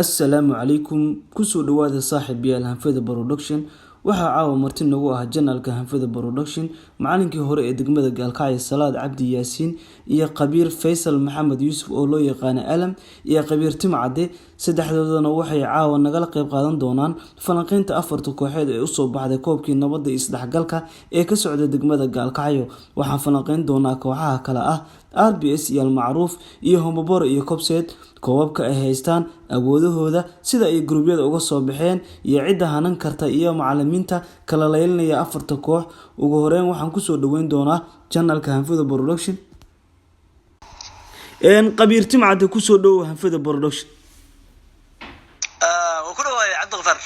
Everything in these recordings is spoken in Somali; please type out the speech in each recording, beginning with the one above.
Assalaamu calaykum kusoo dhawaada saaxiibayaal Hanfida Production waxaa caawa marti nagu ah janaalka Hanfida Production macalinkii hore ee degmada Gaalkacyo Salaad Cabdi Yaasiin iyo qabiir Faysal Maxamed Yuusuf oo loo yaqaan Alam iyo qabiir Timcade saddexdoodana waxay caawa nagala qayb qaadan doonaan falanqaynta afarta kooxood ee u soo baxday koobkii nabadda iyo isdhexgalka ee ka socda degmada Gaalkacyo waxaan falanqayn doonaa kooxaha kala ah RBS iyo Al-Macruuf iyo Homobor iyo Kobset koobabka ay haystaan awoodahooda sida ay gruubyada uga soo baxeen iyo cidda hanan karta iyo macallimiinta kala leelinaya afarta koox ugu horeyn waxaan ku soo dhaweyn doonaa janaalka Hanfida Production qabiir Timcade ku soo dhaw Hanfida Production ku dhawaay Cabdi Qafar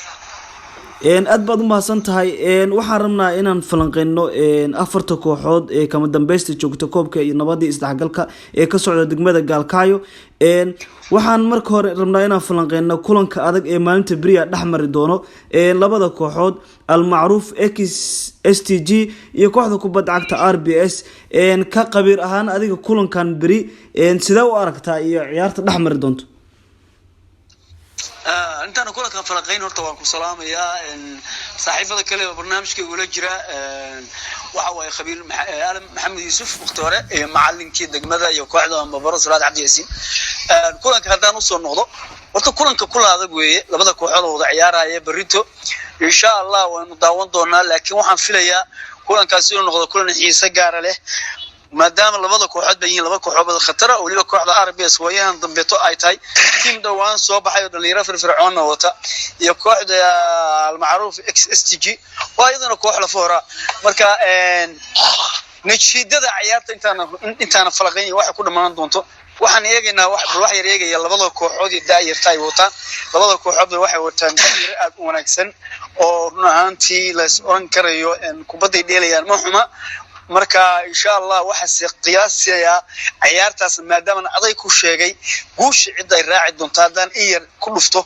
aad baad u mahadsan tahay waxaan rabnaa inaan falanqeyno afarta kooxood ee kama dambaysta joogta koobka iyo nabadda isdhexgalka ee ka socda degmada Gaalkacyo waxaan marka hore rabnaa inaan falanqeyno kulanka adag ee maalinta beriya dhexmari doono labada kooxood Al-Macruuf XSTG iyo kooxda kubadda cagta RBS ka qabiir ahaan adiga kulankan beri sida u aragtaa iyo ciyaarta dhexmari doonto intaan kulanka falanqeyn horta waan ku salaamayaa saaxiibada kale ee barnaamijka ula jira waxa way khabiir Alam Maxamed Yuusuf waqti hore ee macallinkii degmada iyo kooxda Homobor Salaad Cabdi Yaasiin kulanka hadaan u soo noqdo horta kulanka kula adag weeye labada kooxood oo wada ciyaaraya berito insha Allah waanu daawan doonaa laakiin waxaan filayaa kulankaasi inuu noqdo kulan xiiso gaar ah leh maadaama labada kooxood bayin laba kooxood khatar ah waliba kooxda RBS waayaan dambeeto ay tahay team dhawaan soo baxay oo dhalinyaro firfircoon wata iyo kooxda Al-Macruuf XSTG waayadana koox la foora marka natiijada ciyaarta intaana falaqeyn waxa ku dhamaan doonto waxaan eegaynaa wax yar eegaya labada kooxood ee daayirtay wataan labada kooxood waxay wataan daayir aad u wanaagsan oo run ahaantii la oran karayo kubadda dheelayaan ma xuma marka insha Allah waxa qiyaasaya ciyaartaas maadaama aday ku sheegay guusha cid ay raaci doonto hadaan iyar ku dhufto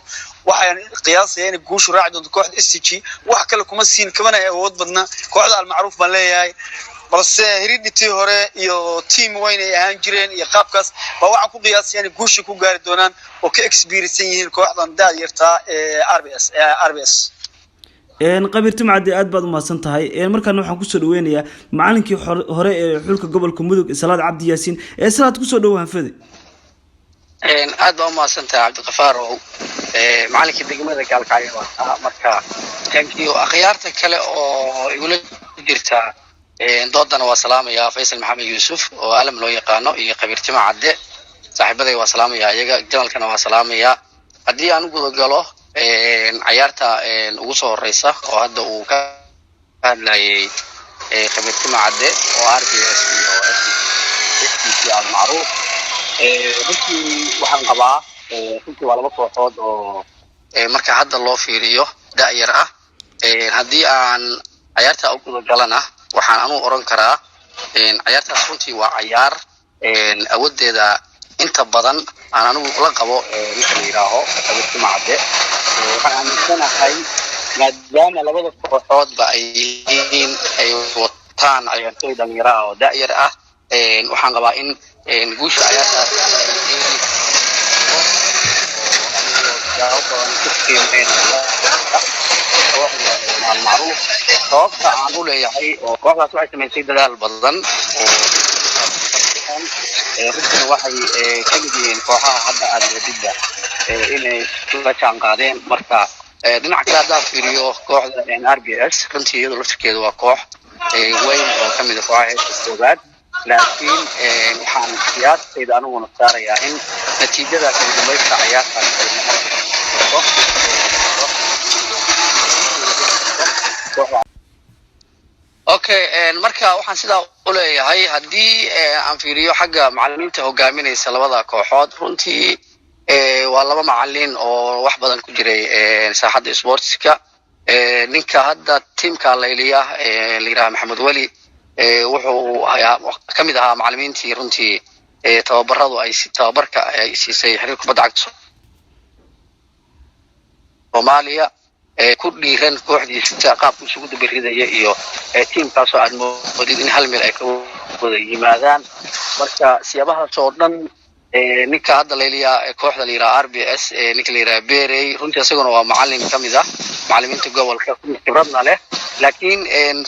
waxaan qiyaasaya in guushu raaci doonto kooxda STG wax kale kuma siin kabana awood badna kooxda Al-Macruuf baan leeyahay balse hiridtii hore iyo team weyn ay ahaan jireen iyo qaabkaas waxaan ku qiyaasaya in guusha ku gaari doonaan oo ka experience yihiin kooxdan daayirta RBS qabiir Timcade aad baad u mahadsan tahay markaan waxaan ku soo dhaweynayaa macallinkii hore ee xulka gobolka Mudug Salaad Cabdi Yaasiin Salaad ku soo dhaw Hanfida aad baa u mahadsan tahay Cabdi Qafar oo macallinkii degmada Gaalkacyo marka thank you akhyaarta kale oo igula jirta doodana waa salaamaya Faysal Maxamed Yuusuf oo Alam loo yaqaano iyo qabiir Timcade saaxiibaday waa salaamaya iyaga janaalkana waa salaamaya hadii aan ugu galo ciyaarta ugu soo horeysa oo hadda uu ka hadlayay qabiir Timcade oo RBS iyo STG Al-Macruuf waxaan qabaa runtii waa laba kooxood oo marka hadda loo fiiriyo daayir ah hadii aan ciyaarta ugu galana waxaan anu oran karaa ciyaartaas runtii waa ciyaar awoodeeda inta badan aan anu la qabo inta la yiraahdo qabiir Timcade waxaan aaminsanahay maadaama labada kooxood ba ay wataan ciyaartoy dhalinyaro ah oo daayir ah waxaan qabaa in guusha ciyaartaas Al-Macruuf sababta aan u leeyahay oo kooxdaas waxay sameysay dadaal badan runtii waxay ka yihiin kooxaha hadda aad wadida inay la jaan qaadeen marka dhinaca kale hadda fiiriyo kooxda RBS runtii iyadoo laftirkeedu waa koox weyn oo ka mid ah kooxaha koobaad laakiin waxaan qiyaastayda aniguna saarayaa in natiijada kala dambaysta ciyaarta okay marka waxaan sidaa u leeyahay hadii aan fiiriyo xagga macallimiinta hogaaminaysa labada kooxood runtii waa laba macallin oo wax badan ku jiray saaxadda sportska ninka hadda teamka layliya la yiraahdo Maxamed Wali wuxuu kamid ahaa macallimiintii runtii tababarka ay siisay xiriirka kubadda cagta Soomaaliya ku dhiiran kooxdiisa qaabku isugu dabaridaya iyo teamkaas oo aad moodid in hal meel ay ka wada yimaadaan marka siyaabahaas oo dhan ninka hadda layliya kooxda la yiraahdo RBS ninka la yiraahdo Beerey runtii asaguna waa macallin kamid ah macallimiinta gobolka khibradna leh laakiin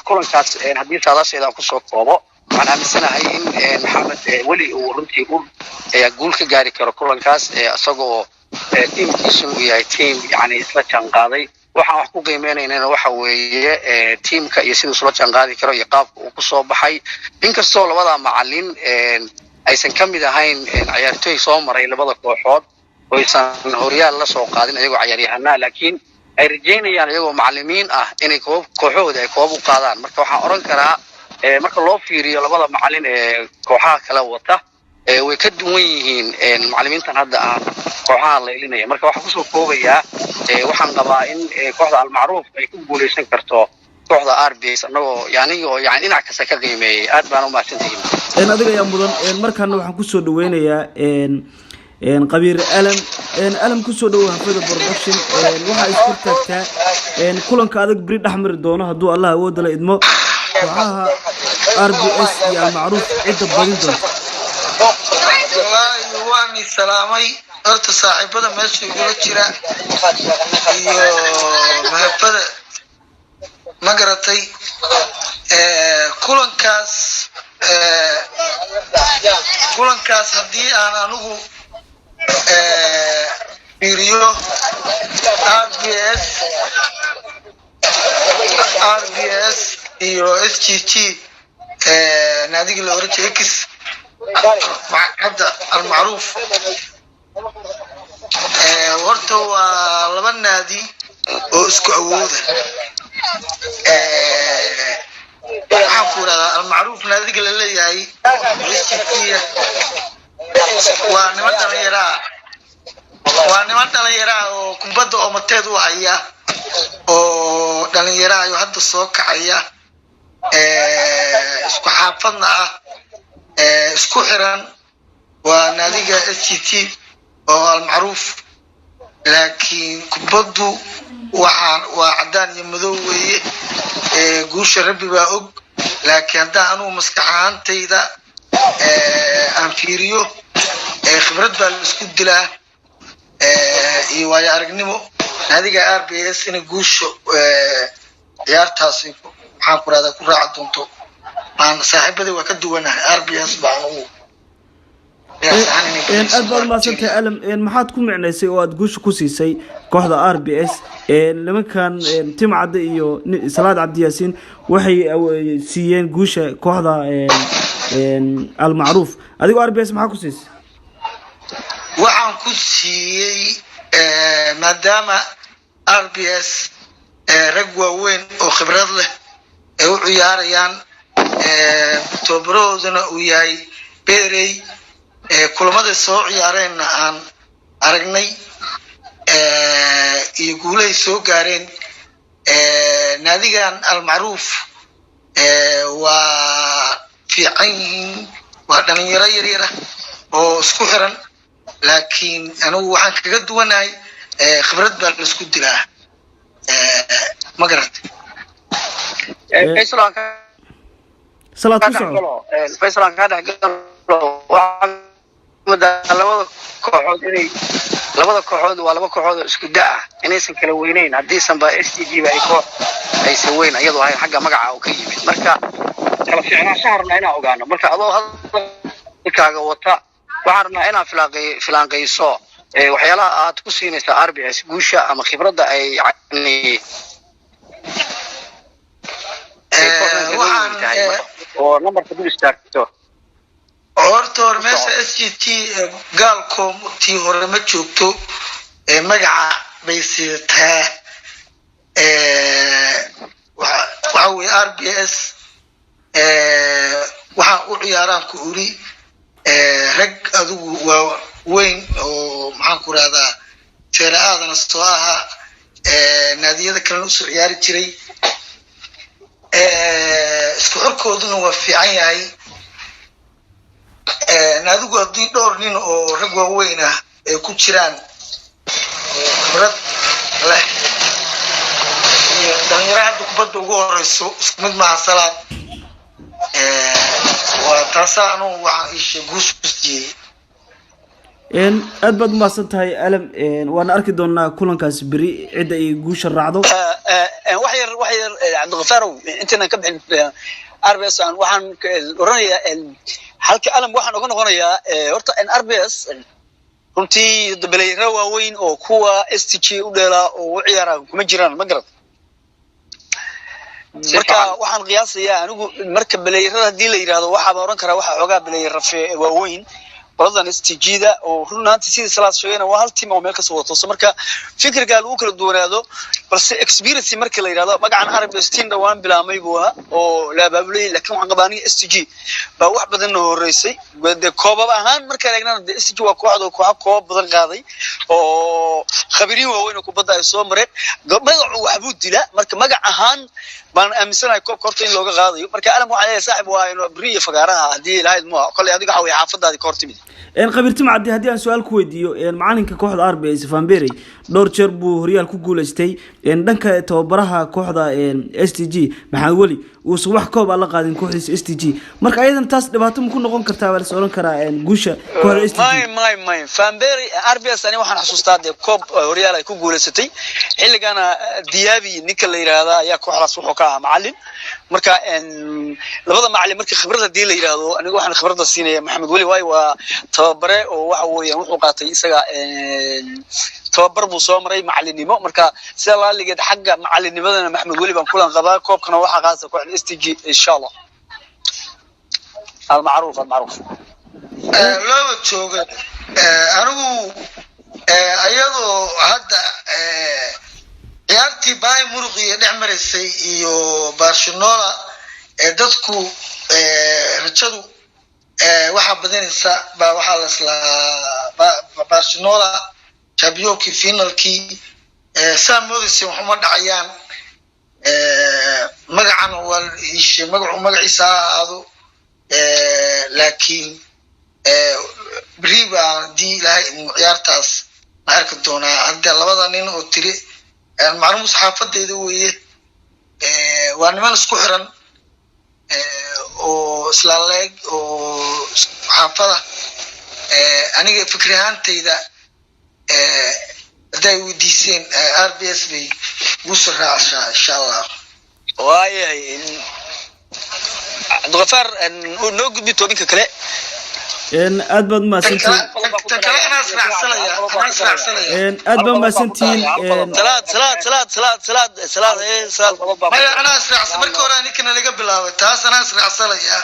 kulankaas haddii saadaasheeda ku soo koobo waxaan aaminsanahay in maxamed weli uu runtii guul ka gaari karo kulankaas asagoo tiimkiisu uu yahay tiim yani isla jaanqaaday waxaan wax ku qiimeynaynaa waxa weeye tiimka iyo sidoo isla jaanqaadi karo iyo qaabka uu ku soo baxay inkastoo labada macallin aysan kamid ahayn ciyaartooy soo maray labada kooxood oo aysan horyaal la soo qaadin ayagoo ciyaaryahanaa laakiin ay rajeynayaan iyagoo macallimiin ah inay kooxooda ay koob u qaadaan marka waxaan oran karaa marka loo fiiriyo labada macallin ee kooxaha kala wata way ka duwan yihiin macallimiintan hadda aan kooxaha laylinaya marka waxaan kusoo koobayaa waxaan qabaa in kooxda Al-Macruuf ay ku guuleysan karto kooxda RBS anagoo yani dhinac kasta ka qiimeeyay aad baan u mahadsantahay adiga ayaa mudan markaana waxaan kusoo dhaweynayaa qabiir alam kusoo dhawow Hanfida Production waxa isku tagtaa kulanka adag bari dhaxmari doono hadduu Allah awood la idmo kooxaha RBS iyo Al-Macruuf cidda badin doonto waani salaamay horta saaxiibada meesha igula jira iyo mahafada ma garatay kulankaas haddii aan anigu fiiriyo RBS iyo SGT naadiga la oran jiray X hadda Al-Macruuf horta waa laba naadi oo isku awooda waxaan ku radaa Al-Macruuf naadiga la leeyahay SGT waa niman dhalinyara oo kubadda oo mateed u haya oo dhalinyara ayo hadda soo kacaya isku xaafadna ah isku xiran waa naadiga SGT oo Al-Macruuf laakiin kubaddu waa cadaan iyo madow weeye guusha rabbi baa og laakiin haddaan anugu maskaxaantayda aan fiiriyo khibrad baa la isku dilaa iyo waayo aragnimo naadiga RBS in guusha ciyaartaasi waxaan ku raada ku raaci doonto aan saaxiibada waa ka duwanahay RBS baan ugu aad baad maasantay alam maxaad ku micnaysay oo aad guusha ku siisay kooxda RBS nimankan Timcada iyo Salaad Cabdi Yaasiin waxay siiyeen guusha kooxda Al-Macruuf adigu RBS maxaa ku siisay waxaan ku siiyay maadaama RBS rag waaweyn oo khibrad leh ay u ciyaarayaan tobarooduna uu yahay Beerey kulamada soo ciyaareen aan aragnay iyo guulay soo gaareen naadigan Al-Macruuf waa fiican yihiin waa dhalinyaro yaryar oo isku xiran laakiin anigu waxaan kaga duwanahay khibrad baa la isku dilaa ma garatay salaad ku soo Faisal ka dhaxgalo labada kooxood waa laba kooxood isku daa inaysan kala weynayn hadiisan ba STG ba ay soo weyn iyadoo ay xagga magaca oo ka yimid marka kala fiicnaanshaha rabnaa inaan ogaano marka adoo hadalkaaga wata waxaan rabnaa inaan filaanqayso waxyaalaha aad ku siinaysa RBS guusha ama khibradda ay yani oo numberka dul istaagto horta meesha SGT gaalkoom tii hore ma joogto magaca bay siitaa waxa weeye RBS waxaan u ciyaaraan ku uri rag adigu waa weyn oo maxaan ku raahdaa seeraadana soo aha naadiyada kale u soo ciyaari jiray isku xirkooduna waa fiican yahay naadigu haddii dhowr nin oo rag waaweyn ah ay ku jiraan khibrad leh iyo dhalinyaro hadda kubadda ugu horeyso isku mid maaha Salaad waa taasaa anugu waxaan isha guus ku siiyey aad baad u mahadsantahay alam waan arki doonaa kulankaas beri cid ay guusha raacdo wax yar cabdiqafaarow intaan ka bixin RBS waxaan oranayaa halka alam waxaan uga noqonayaa horta RBS runtii dabaleyra waaweyn oo kuwa STG u dheelaa oo u ciyaara kuma jiraan ma garad marka waxaan qiyaasayaa anigu marka baleyrada hadii la yiraahdo waxa oran karaa waxa xogaa baleyra waaweyn qoladan STG-da oo runtii sidii salaad sheegayna waa hal team oo meel ka soo wato marka fikirka lagu kala duwanaado balse experience markii la yiraahdo magacan RBS team dhawaan bilaamay buu oo la baabulay laakiin waxaan qabaanay STG ba wax badan oo horeysay koobab ahaan marka eegnana STG waa koox badan qaaday oo khabiiriin waaweyn oo kubadda ay soo mareen magacu waxbuu dila marka magac ahaan baan aaminsanahay koob korta in looga qaadayo marka alam waxa ay saaxib waa inuu briya fagaaraha hadii ilaahay ma kale adiga waxa way xaafadaadi ka hortimid qabiirti macdi hadii aan su'aal ku weydiiyo macalinka kooxda RBS Van Bery dhowr jeer buu horyaal ku guuleystay dhanka tababaraha kooxda STG maxamed wali uu soo wax koob la qaadin kooxdiisa STG marka ayadan taas dhibaato ma ku noqon kartaa wala soo oran karaa guusha kooxda STG may Van Bery RBS ani waxaan xasuustaa koob horyaal ay ku guuleysatay xilligana Diaby ninka la yiraahdo ayaa kooxdaas wuxuu ka ahaa macallin marka labada macallin markii khibrada la yiraahdo aniga waxaan khibrada siinaya maxamed wali waa tababare oo waxa weeyaan wuxuu qaatay isaga tababar buu soo maray macallinimo marka sida la ligeed xagga macallinimadana maxamed wali baan kulan qabaa koobkana waxa qaasa kooxda STG insha Allah المعروف loo jooga anigu ayadoo hadda ciyaartii Bayern Munich iyo dhexmarisay iyo Barcelona dadku rajadu waxa badanaysa ba waxa la isla Barcelona Champions finalkii saamodisi waxuma dhacayaan magacan wal ishe magaciisa aado laakiin briba di ilaahay ciyaartaas arki doonaa hadda labada nin oo tiri macluumaad saxaafadeeda weeye waa niman isku xiran oo isla leeg oo saxaafada aniga fikrahantayda haday weydiiseen RBS bay guusha raacaysaa insha Allah waayahay Abdulghafar noo gudbi toobinka kale aad baad ma santiin aad baad ma santiin salaad maya ana israacsan markii hore ninkana laga bilaabay taas ana israacsanaya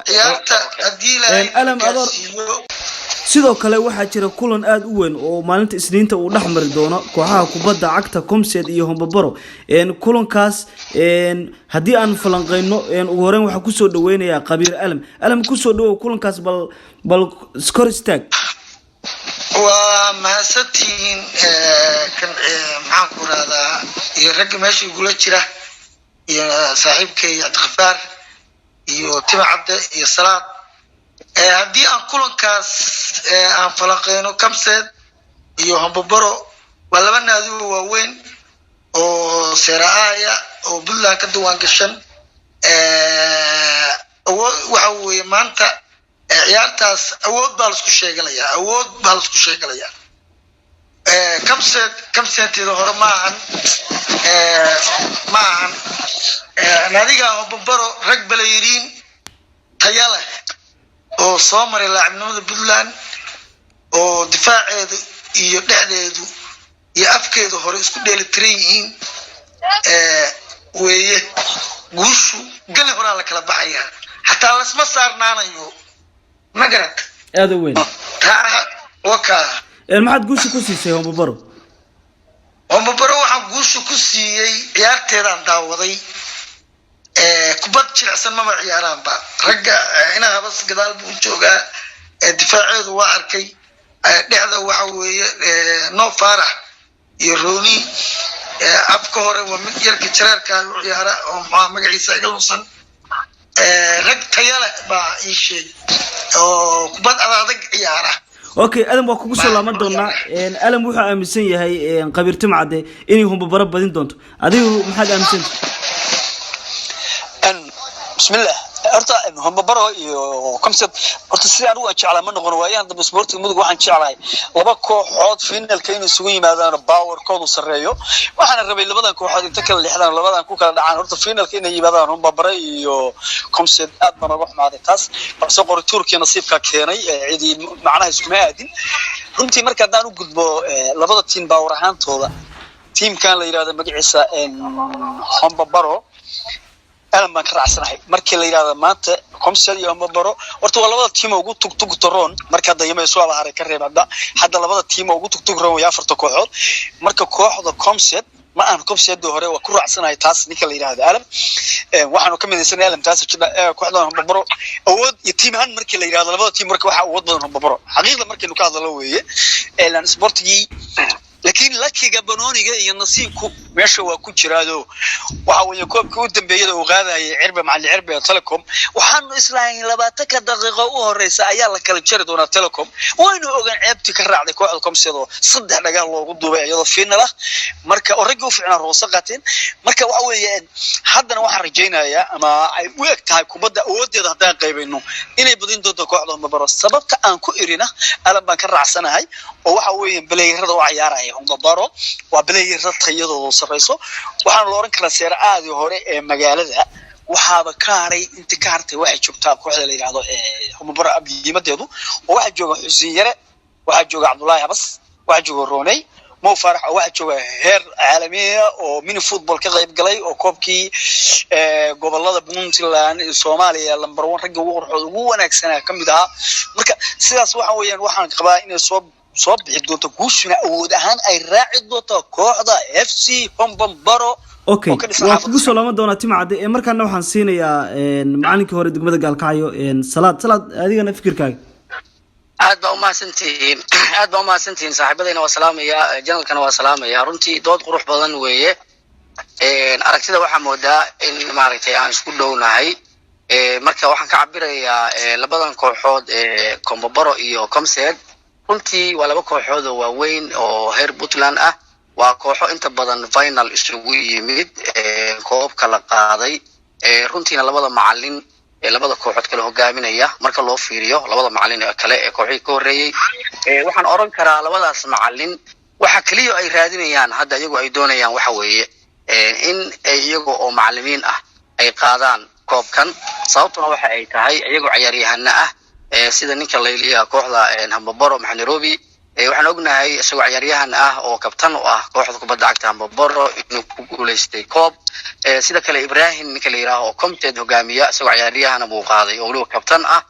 ciyaarta hadii la alam ador sidoo kale waxa jira kulan aad u weyn oo maalinta Isniinta uu dhaxmari doono kooxaha kubadda cagta Comsed iyo Hombabaro kulankaas hadii aan falanqeyno ugu horeen waxa ku soo dhaweynaya qabiir alam ku soo dhawo kulankaas bal score stag waa maasatiin kan maxaan ku raadaa iyo rag meesha gula jira iyo saaxiibkay Abdulghafar iyo Timcadde iyo Salaad hadii aan kulankaas aan falanqeyno Comsed iyo Hombabaro waa laba naadi waaweyn oo Seeraaya oo Puntland ka duwan gashan waxa weeye maanta ciyaartaas awood baa la isku sheegalaya Comsed hore maahan naadiga Hombabaro rag baleyriin tayale oo soo maray laacibnimada Puntland oo difaaceedu iyo dhexdeedu iyo afkeedu hore isku dheelitiran yihiin weeye guushu gali hore la kala baxaya hatta la isma saarnaanayo magarad aad weyn waka maxaad guushu ku siisay Hombabaro waxaan guushu ku siiyay ciyaarteedaan daawaday kubad jilicsan ma ciyaaraan ba ragga ina habas gadaal buu joogaa difaaceedu waa arkay dhexda waxa weeye no farax iyo Rooney afka hore waa mid yarka jareerka u ciyaara oo magaciisa iga lunsan rag tayale ba ii sheeg oo kubad adag ciyaara okay adam waa kugu soo laaman doonaa alam wuxuu aaminsan yahay qabiir Timcadde inay Hombabaro badin doonto adigu maxaad aaminsan بسم الله horta Hombabaro iyo concept horta si aan u jeclaa ma noqon waayaan dab sportiga mudug waxaan jeclahay laba kooxood finalka inay isugu yimaadaan powerkoodu sareeyo waxaan rabay labadan kooxood inta kala lixdan labadan ku kala dhacaan horta finalka inay yimaadaan Hombabaro iyo concept aad baan uga xumaaday taas balse qori Turkiga nasiibka keenay cidi macnaha isku ma aadin runtii marka hadaan u gudbo labada team power ahaantooda teamkan la yiraahdo magaciisa Hombabaro أنا ما كرعسنا هاي مركي اللي هذا مات خمسة يوم برو ورتوا لبضة تيم وجود تك ترون مركي هذا يوم يسوى على هاري كريم هذا حتى لبضة تيم وجود تك ترون يافر تكوحل مركي كوح هذا خمسة ما أنا خمسة دهوري وكرعسنا هاي تاس نيك اللي هذا عالم وحنا كم سنة عالم تاس كذا كوح هذا هم برو أود يتيم هن مركي اللي هذا لبضة تيم مركي واحد أود بدهم برو حقيقة مركي نكاح هذا لويه لأن سبورتي لكن لكي جبنوني جاي النصيب ماشي وكوتشرادو وحاول يكون كود بيده وغادا عربة مع العربة تلكم وحن إسرائيل لباتك دقيقة وهريسة أيام لك الجرد ونا تلكم وينو أجن عبتي كرع لك واحدكم سيدو صدق رجال الله قدوا بيا فينا له مركا ورجوا فينا روسقتين مركا وحاول حدنا واحد رجينا يا أما وقت هاي كوبدا ودي هذا قيبينه إني بدين ضد كوحدهم ببرص سبب كأنكو إرينا أنا بكرع سنة هاي وحاول بلاي هذا وعياره هم ببرو وبلاي هذا تيجي sareyso waxaan loo oran karaa seer aad iyo hore ee magaalada waxaaba kaaray inta kaartay waxay joogtaa kooxda la yiraahdo Hombabaro abyimadeedu oo waxa jooga Xuseen Yare waxa jooga Cabdullaahi Habas waxa jooga Rooney Mo Farax waxa jooga heer caalamiya oo mini football ka qayb galay oo koobkii gobolada Puntland iyo Soomaaliya lambar 1 ragga ugu wanaagsan kamid ah marka sidaas waxa weeyaan waxaan qabaa inay soo bixi doonto guushina awood ahaan ay raaci doonto kooxda FC Hombabaro okay waa kugu soo lama doona timcade ee markaana waxaan siinayaa macallinkii hore degmada Gaalkacyo salaad adigana fikirkaaga aad baa u mahadsantiin saaxiibadayna waa salaamaya janalkana waa salaamaya runtii dood qurux badan weeye aragtida waxaa moodaa in maaragtay aan isku dhownahay marka waxaan ka cabirayaa labadan kooxood Hombabaro iyo Comsed runtii waa laba kooxood oo waaweyn oo heer Puntland ah waa kooxo inta badan final isugu yimid koobka la qaaday runtiina labada macallin labada kooxood kala hogaaminaya marka loo fiiriyo labada macallin kale ee kooxii ka horeeyay waxaan oran karaa labadaas macallin waxa kaliya ay raadinayaan hadda iyagu ay doonayaan waxa weeye in iyagu oo macallimiin ah ay qaadaan koobkan sababtuna waxa ay tahay iyagu ciyaaryahanna ah sida ninka layliya kooxda Hombabaro Nairobi waxaan ognahay isagoo ciyaaryahan ah oo kabtan u ah kooxda kubadda cagta Hombabaro inuu ku guuleystay koob sida kale Ibrahim ninka la yiraahdo Comted hogaamiya isagoo ciyaaryahan buu qaaday oo uu kabtan ah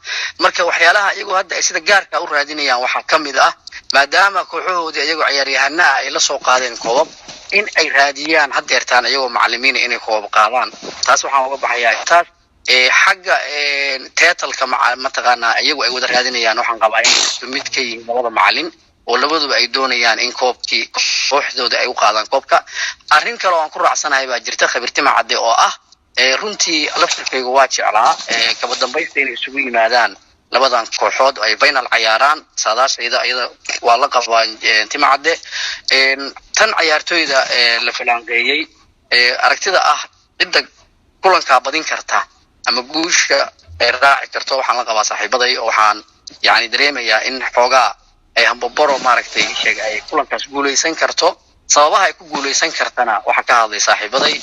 marka waxyaalaha iyagu hadda ay sida gaarka u raadinayaan waxa kamid ah maadaama kooxoodii iyagu ciyaaryahanna ay la soo qaadeen koob in ay raadiyaan hadeertaan iyagoo macallimiin inay koob qaadaan taas waxaan uga baxayaa taas xagga teetalka mataqaana iyagu ay wada raadinayaan waxaan qabaa in mid ka yihiin labada macallin oo labaduba ay doonayaan in koobkii kooxdooda ay u qaadaan koobka arrin kale oo aan ku raacsanahay baa jirta khabirtima cadde oo ah runtii laftirkaygu waa jeclaa kaba dambaysta inay isugu yimaadaan labadan kooxood ay final ciyaaraan saadaashayda iyada waa la qabaa timcadde tan ciyaartooyda la filaanqeeyay aragtida ah cidda kulanka badin karta ama guusha raaci karto waxaan la qabaa saaxiibaday oo waxaan yani dareemayaa in xoogaa ay Hombabaro maaragtay sheegay ay kulankaas guuleysan karto sababaha ay ku guuleysan kartana waxa ka hadlay saaxiibaday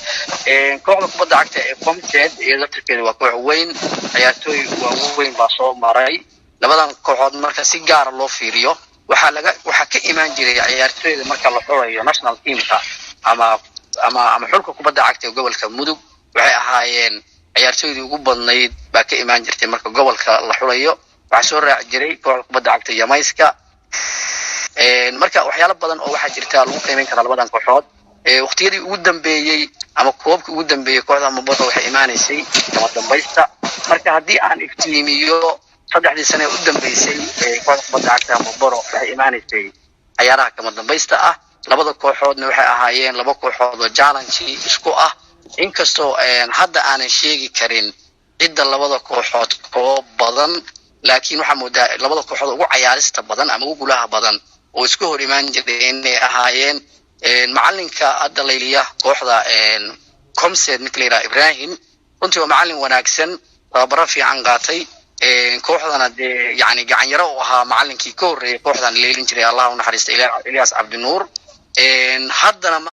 kooxda kubadda cagta ee Comsed iyo laftirkeeda waa koox weyn ciyaartooy waaweyn baa soo maray labadan kooxood marka si gaar loo fiiriyo waxa ka imaan jiray ciyaartooyda marka la xulayo national teamka ama xulka kubadda cagta ee gobolka Mudug waxay ahaayeen ciyaartooydii ugu badnayd baa ka imaan jirtay marka gobolka la xulayo waxa soo raaci jiray kooxda kubadda cagta Yamayska marka waxyaalo badan oo waxa jirta lagu qiimeyn kara labadan kooxood waqtiyadii ugu dambeeyay ama koobkii ugu dambeeyay kooxda Hombabaro waxay iimaaneysay kama dambaysta marka haddii aan iftiimiyo saddexdii sano u dambeysay kooxda kubadda cagta Hombabaro waxay iimaaneysay ciyaaraha kama dambaysta ah labada kooxoodna waxay ahaayeen laba kooxood oo challenge isku ah inkastoo hadda aanan sheegi karin cidda labada kooxood koob badan laakiin waxa moodaa labada kooxood ugu ciyaarista badan ama ugu gulaha badan oo isku hor imaan jiray inay ahaayeen macallinka hadda layliya kooxda Comsed ninka la yiraahdo Ibrahim runtii waa macallin wanaagsan tababaro fiican qaatay kooxdana yani gacan yaro u ahaa macallinkii ka horreeyay kooxdan leelin jiray Allah u naxariisto Ilyas Cabdinuur haddana